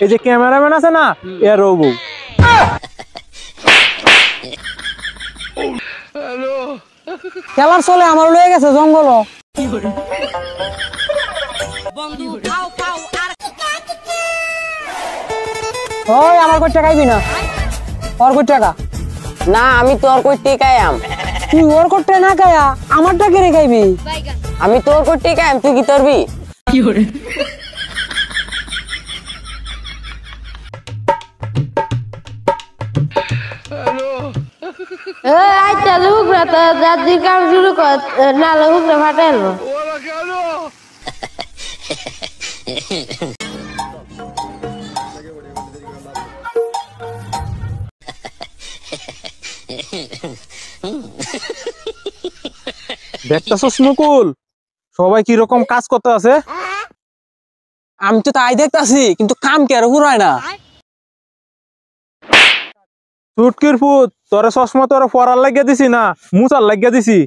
এই যে ক্যামেরাম্যান আছে না এর বউ। খেলার চলে আমার লয়ে গেছে জঙ্গল। ওই আমার কই টাকাইবি না, ওর কই টাকা না আমি তোর কই টিকায়াম। তুই ওর কোটে না খায়া আমারটা কে রে খাইবি? আমি তোর কই টিকায়াম, তুই কি করবি? কি করে আচ্ছা লুক না তো দাদির কাম শুরু কর, না লুক না ফাটাইলো। দেখতেছস মুকুল সবাই কি রকম কাজ করতে আছে? আমি তো তাই দেখতাছি, কিন্তু কাম কে আর হুরায় না। চুটকির ফুট তোরে চশমা তোরে পরার লাগিয়ে দিছি না মুছার লাগিয়ে দিছি।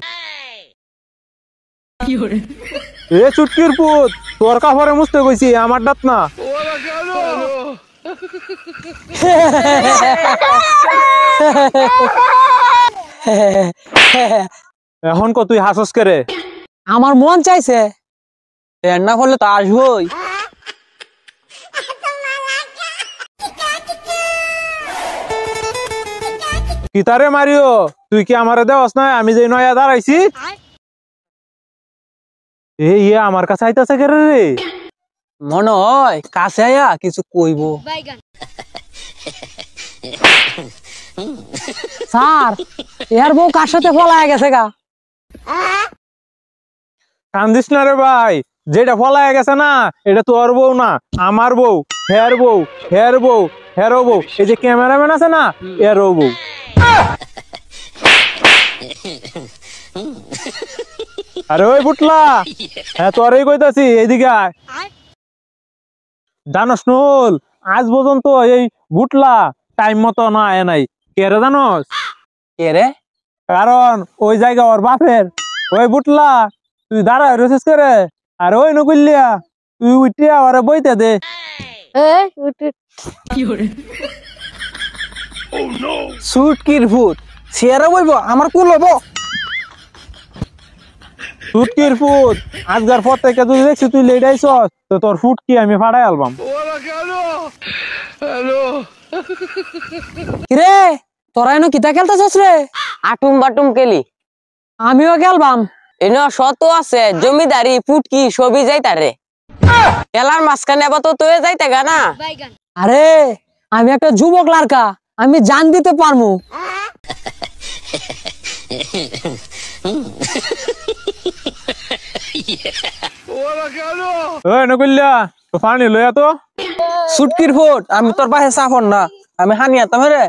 এ চুটকির ফুট তোর কাপড়ে মুছতে কইছি আমার দাঁত না। এখন কো তুই হাসস কে রে? আমার মন চাইছে, এর না করলে তো আসবই। কি তারে মারিও তুই কি আমারে দেওয়াস না? আমি যে নয়া দাঁড়াইছি এই আমার কাছে আইতাছে কে রে? মনে হয় কাছে আয়া কিছু কইব। স্যার এর বউ কার সাথে পলায় গেছে গা? কান্দিস না রে ভাই, যেটা ফলায় গেছে না এটা তোর বউ না আমার বউ। হের বউ, হের বউ, হেরো বউ। এই যে ক্যামেরাম্যান আছে না এরও বউ। আরে ওই বুটলা, হ্যাঁ তোরই কইতাছি এইদিকে আয়। জানোস নুল আজ পর্যন্ত এই বুটলা টাইম মতো না আয় নাই। কে রে জানোস? কে রে? কারণ ওই জায়গা ওর বাপের। ওই বুটলা তুই দাঁড়ায় রয়েছিস করে, আর ওই নকুলিয়া তুই উঠিয়া ওরে বইতে দে। সুটকির ভূত সিয়ারা বইব আমার কুল হবো। ফুটকির ফুট আজকার পর থেকে তুই দেখছি তুই লেট আইছস তো তোর ফুটকি আমি ফাড়াই আলবাম। কিরে তোরা এনো কিতা খেলতেছস রে? আটুম বাটুম কেলি। আমিও খেলবাম। এনো শত আছে জমিদারি ফুটকি সবই যাইতারে। খেলার মাঝখানে আবার তো তুই যাইতে গা না। আরে আমি একটা যুবক লারকা, আমি জান দিতে পারমু। ওই নকুলিয়া তো পানি লইয়া তো। সুটকির ফুট আমি তোর পাশে সাফর না, আমি হানি আতাম রে।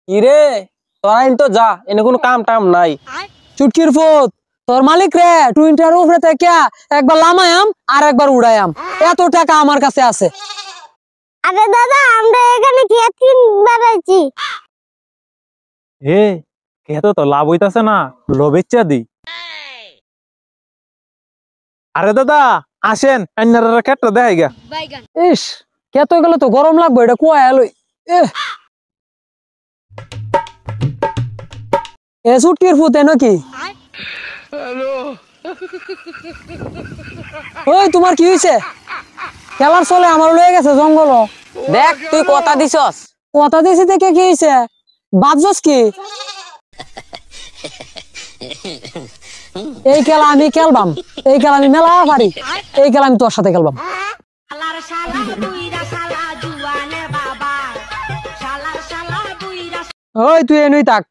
কিরে তোরা তো যা, এনে কোনো কাম টাম নাই। চুটকির ফুট তোর মালিক রে টুইন্টার উপরে থেকে একবার লামায়াম আর একবার উড়ায়াম, এত টাকা আমার কাছে আছে। আরে দাদা আমরা এখানে খেত কিন বেড়াইছি। এ খেতো তো লাভ হইতাছে না, লবেচ্চা দি। আরে দাদা আসেন অন্যরা কেটটা দেখাই গা। ইস কেত গেলে তো গরম লাগবে, এটা কুয়া এলোই। এ চুটকির ফুট এনো কি? ওই তোমার কি হয়েছে? খেলার চলে আমার লয়ে গেছে জঙ্গল। দেখ তুই কথা দিছস। কথা দিয়েছি দেখে কি হয়েছে? বাদজস কি? এই খেলা আমি খেলবাম, এই খেলা আমি মেলা পারি, এই খেলা আমি তোর সাথে খেলবাম। ওই তুই এনুই থাক।